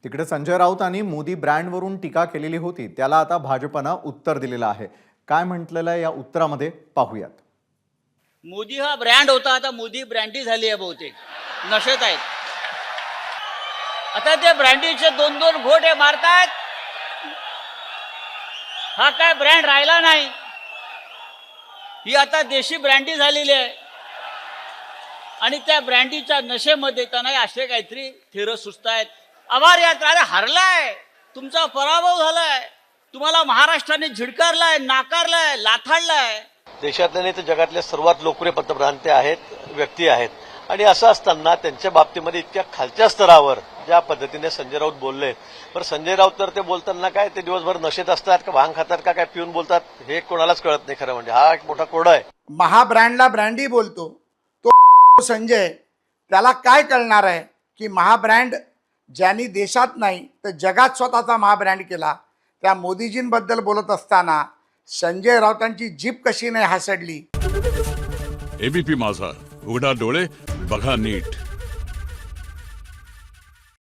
तिकडे संजय राऊतांनी मोदी ब्रँडवरून टीका केलेली होती, त्याला आता भाजपनं उत्तर दिलेलं आहे. काय म्हटलेलं आहे या उत्तरामध्ये पाहूयात. मोदी हा ब्रँड होता, आता मोदी ब्रँडी झाली आहे, बहुतेक नशेत आहेत. आता ते ब्रँडीचे दोन दोन घोटे मारतायत. हा काय ब्रँड राहिला नाही, ही आता देशी ब्रँडी झालेली आहे. आणि त्या ब्रँडीच्या नशेमध्ये त्यांना असे काहीतरी थिरं सुचतायत. आभार यात्रा, अरे हरलाय, तुमचा पराभव झालाय, तुम्हाला महाराष्ट्राने झिडकारलाय, नाकारलाय, लाथाडलाय. देशातले नाही तर जगातले सर्वात लोकप्रिय पंतप्रधान ते आहेत, व्यक्ती आहेत. आणि असं असताना त्यांच्या बाबतीमध्ये इतक्या खालच्या स्तरावर ज्या पद्धतीने संजय राऊत बोलले, पण संजय राऊत तर ते बोलताना काय ते दिवसभर नशेत असतात का भांग खातात का काय पिऊन बोलतात हे कोणालाच कळत नाही. खरं म्हणजे हा एक मोठा कोडा आहे. महाब्रँडला ब्रँडी बोलतो तो संजय, त्याला काय कळणार आहे की महाब्रँड ज्यांनी देशात नाही तर जगात स्वतःचा महाब्रँड केला. त्या मोदीजींबद्दल बोलत असताना संजय राऊतांची जीभ कशी नाही हासडली. एबीपी माझा, उघडा डोळे बघा नीट.